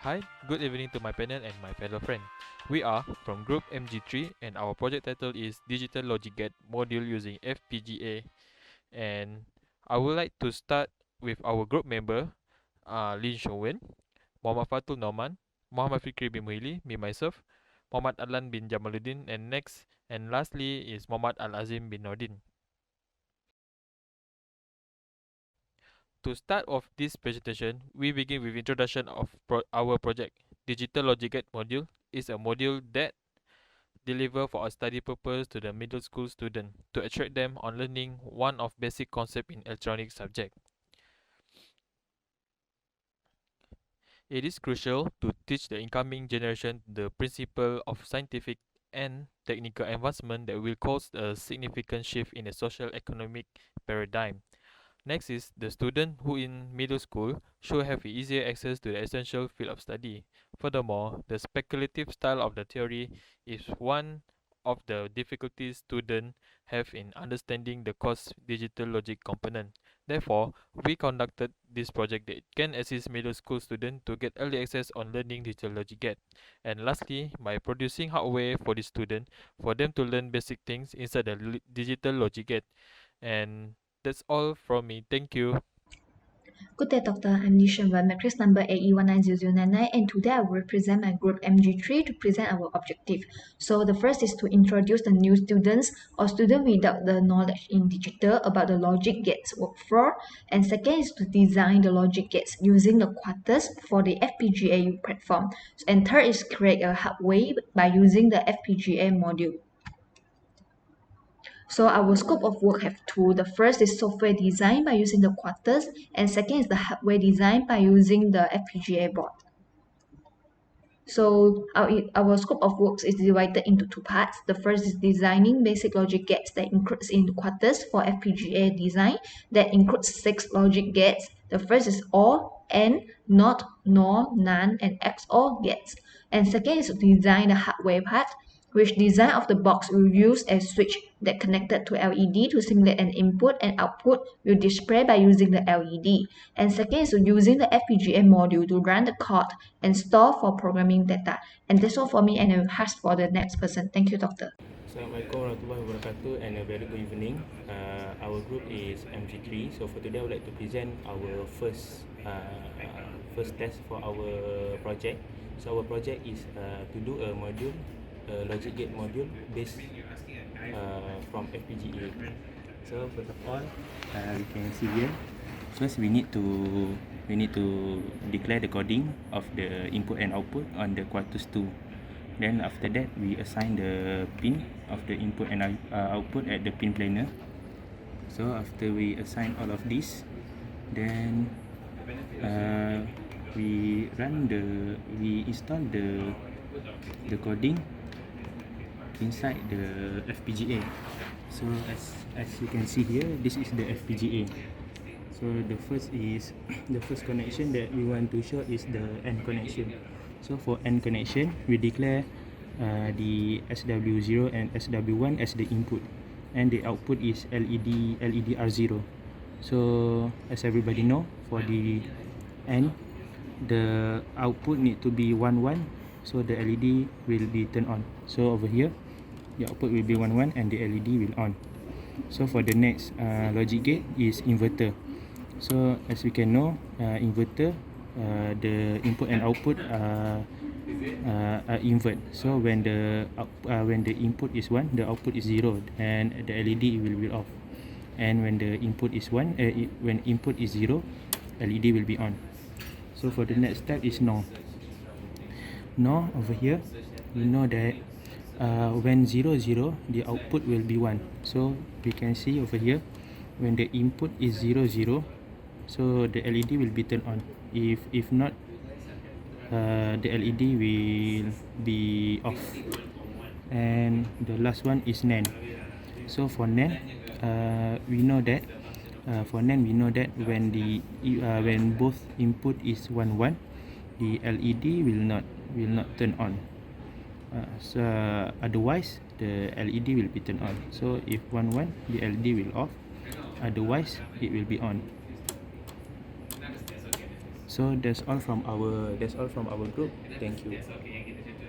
Hi, good evening to my panel and my fellow friend. We are from group MG3 and our project title is Digital Logic Gate Module using FPGA, and I would like to start with our group member Lin Showen, Muhammad Fatul Norman, Muhammad Fikri bin Muhili, me myself, Muhammad Adlan bin Jamaluddin, and next and lastly is Muhammad Al Azim bin Nordin. To start off this presentation, we begin with introduction of our project. Digital Logic Gate module is a module that deliver for a study purpose to the middle school student to attract them on learning one of basic concept in electronic subject. It is crucial to teach the incoming generation the principle of scientific and technical advancement that will cause a significant shift in the social economic paradigm. Next is the student who in middle school should have easier access to the essential field of study. Furthermore, the speculative style of the theory is one of the difficulties students have in understanding the course digital logic component. Therefore, we conducted this project that can assist middle school students to get early access on learning digital logic gate. And lastly, by producing hardware for the student for them to learn basic things inside the digital logic gate. And that's all from me. Thank you. Good day, Doctor. I'm Nishan, matrix number AE190099, and today I will represent my group MG3 to present our objective. So the first is to introduce the new students or student without the knowledge in digital about the logic gates workflow, and second is to design the logic gates using the quarters for the FPGA platform, and third is create a hardware by using the FPGA module. So our scope of work have two. The first is software design by using the quarters, and second is the hardware design by using the FPGA board. So our scope of works is divided into two parts. The first is designing basic logic gates that includes in quarters for FPGA design that includes 6 logic gates. The first is OR, AND, NOT, NOR, NAND, and XOR gates. And second is to design the hardware part, which design of the box will use a switch that connected to LED to simulate an input and output will display by using the LED. And second is using the FPGA module to run the code and store for programming data. And that's all for me, and I will pass for the next person. Thank you, Doctor. Assalamualaikum warahmatullahi wabarakatuh and a very good evening. Our group is MG3. So for today I would like to present our first test for our project. So our project is to do a module, a logic gate module based from FPGA. So first of all, we can see here. First we need to declare the coding of the input and output on the quarters 2. Then after that we assign the pin of the input and output at the pin planar. So after we assign all of this, then we install the coding inside the FPGA. So as you can see here, this is the FPGA. So the first connection that we want to show is the AND connection. So for AND connection, we declare the SW0 and SW1 as the input, and the output is LED R0. So as everybody know, for the AND, the output need to be 1 1, so the LED will be turned on. So over here, the output will be 1 1 and the LED will on. So for the next logic gate is inverter. So as we can know, inverter, the input and output are invert. So when the input is 1, the output is 0, and the LED will be off. And when the input is 1, when input is 0, LED will be on. So for the next step is NOR. NOR over here, we know that when 0 0, the output will be 1. So we can see over here, when the input is 0 0, so the LED will be turned on. If not, the LED will be off. And the last one is NAND. So for NAND, we know that when both input is 1 1, the LED will not turn on. So otherwise the LED will be turned on. So if 1 1, the LED will off, otherwise it will be on. So that's all from our group. Thank you.